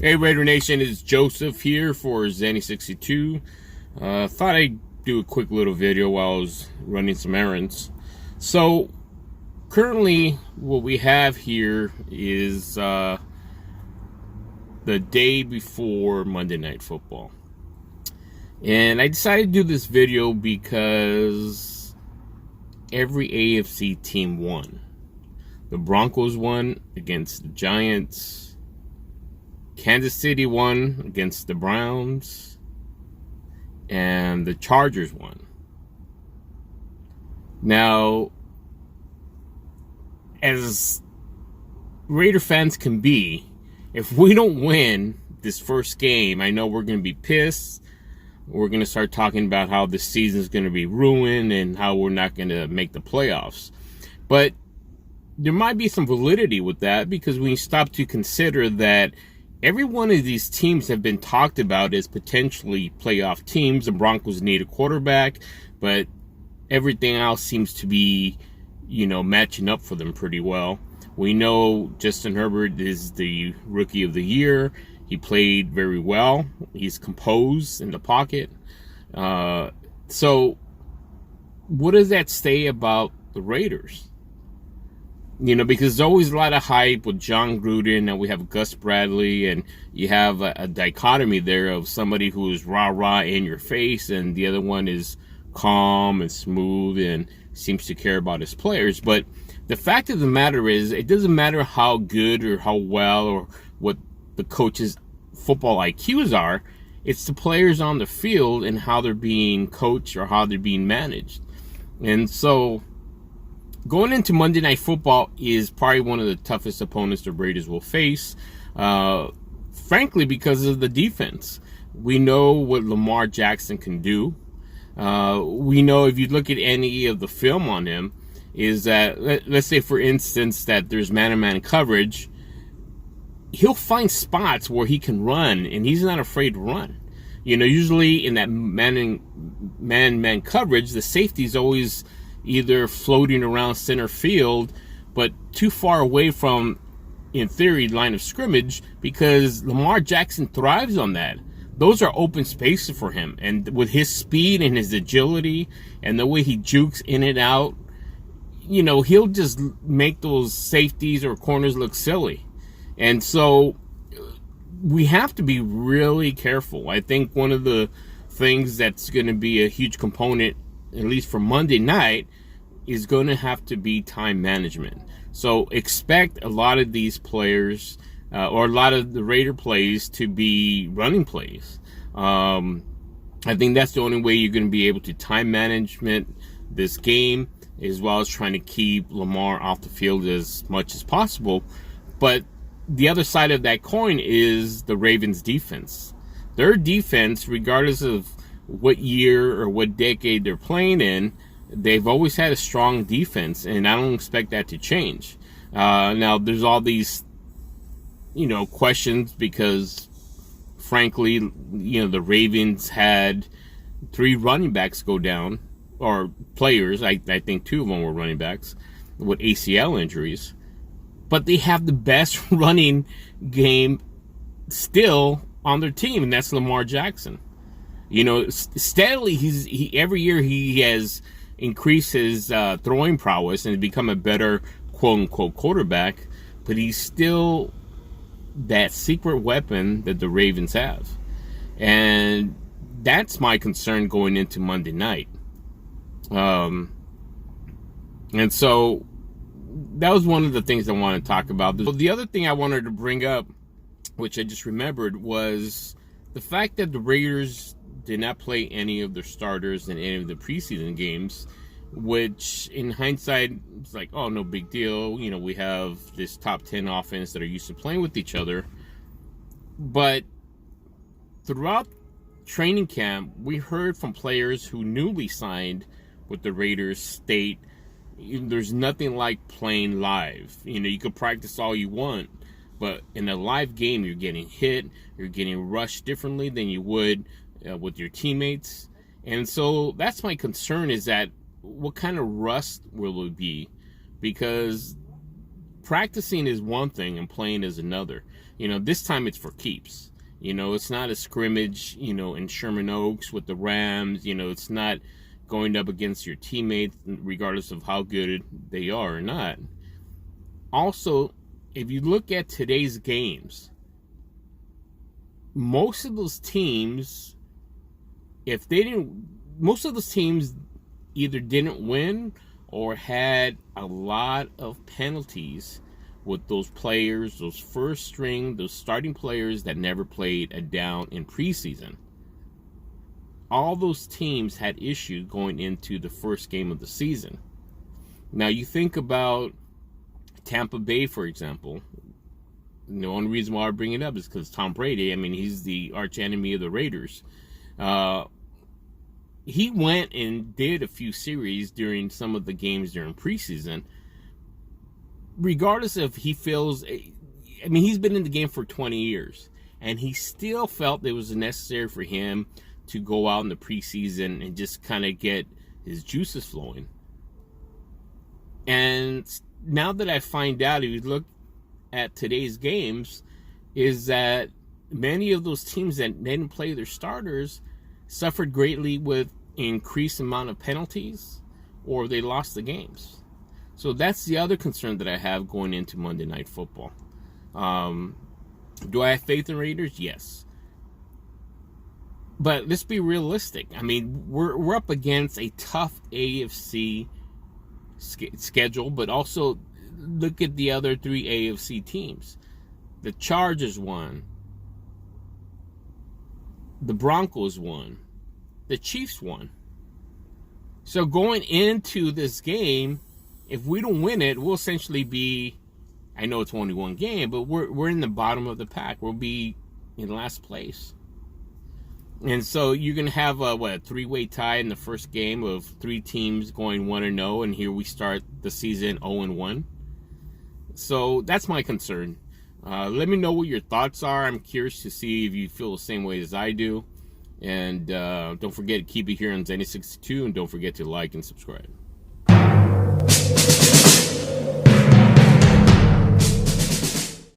Hey Raider Nation, it's Joseph here for Zenny62. Thought I'd do a quick little video while I was running some errands. So currently what we have here is the day before Monday Night Football. And I decided to do this video because every AFC team won. The Broncos won against the Giants. Kansas City won against the Browns, and the Chargers won. Now, as Raider fans can be, if we don't win this first game, I know we're going to be pissed. We're going to start talking about how the season is going to be ruined and how we're not going to make the playoffs. But there might be some validity with that, because when you stop to consider that every one of these teams have been talked about as potentially playoff teams. The Broncos need a quarterback, but everything else seems to be, matching up for them pretty well. We know Justin Herbert is the rookie of the year. He played very well. He's composed in the pocket. So what does that say about the Raiders? Because there's always a lot of hype with John Gruden, and we have Gus Bradley, and you have a dichotomy there of somebody who is rah-rah in your face, and the other one is calm and smooth and seems to care about his players. But the fact of the matter is, it doesn't matter how good or how well or what the coach's football IQs are. It's the players on the field and how they're being coached or how they're being managed. And so going into Monday Night Football is probably one of the toughest opponents the Raiders will face, frankly, because of the defense. We know what Lamar Jackson can do. We know, if you look at any of the film on him, is that, let's say, for instance, that there's man-to-man coverage, he'll find spots where he can run, and he's not afraid to run. Usually in that man-man coverage, the safety's always either floating around center field, but too far away from, in theory, line of scrimmage, because Lamar Jackson thrives on that. Those are open spaces for him. And with his speed and his agility and the way he jukes in and out, he'll just make those safeties or corners look silly. And so we have to be really careful. I think one of the things that's going to be a huge component, at least for Monday night, is going to have to be time management. So expect a lot of these players or a lot of the Raider plays to be running plays. I think that's the only way you're going to be able to time management this game, as well as trying to keep Lamar off the field as much as possible. But the other side of that coin is the Ravens defense. Their defense, regardless of what year or what decade they're playing in, they've always had a strong defense, and I don't expect that to change. Now, there's all these, questions because, frankly, the Ravens had 3 running backs go down, or players. I think 2 of them were running backs with ACL injuries. But they have the best running game still on their team, and that's Lamar Jackson. Steadily, every year he has increased his throwing prowess and become a better quote-unquote quarterback, but he's still that secret weapon that the Ravens have. And that's my concern going into Monday night. And so that was one of the things I wanted to talk about. The other thing I wanted to bring up, which I just remembered, was the fact that the Raiders did not play any of their starters in any of the preseason games, which in hindsight, it's like, oh, no big deal. We have this top 10 offense that are used to playing with each other. But throughout training camp, we heard from players who newly signed with the Raiders state, there's nothing like playing live. You could practice all you want, but in a live game, you're getting hit, you're getting rushed differently than you would with your teammates. And so that's my concern, is that what kind of rust will it be? Because practicing is one thing and playing is another. This time it's for keeps. It's not a scrimmage, in Sherman Oaks with the Rams. It's not going up against your teammates regardless of how good they are or not. Also, if you look at today's games, most of those teams, most of those teams either didn't win or had a lot of penalties with those players, those first string, those starting players that never played a down in preseason. All those teams had issues going into the first game of the season. Now, you think about Tampa Bay, for example. The only reason why I bring it up is because Tom Brady, he's the arch enemy of the Raiders. He went and did a few series during some of the games during preseason. Regardless if he feels, he's been in the game for 20 years, and he still felt it was necessary for him to go out in the preseason and just kind of get his juices flowing. And now that I find out, if you look at today's games, is that many of those teams that didn't play their starters suffered greatly with increased amount of penalties, or they lost the games. So that's the other concern that I have going into Monday Night Football. Do I have faith in Raiders? Yes. But let's be realistic. We're up against a tough AFC schedule, but also look at the other three AFC teams. The Chargers won. The Broncos won. The Chiefs won. So going into this game, if we don't win it, we'll essentially be, I know it's only one game, but we're in the bottom of the pack. We'll be in last place. And so you're going to have a three-way tie in the first game of three teams going 1-0, and here we start the season 0-1. So that's my concern. Let me know what your thoughts are. I'm curious to see if you feel the same way as I do. And don't forget to keep it here on Zenny62, and don't forget to like and subscribe.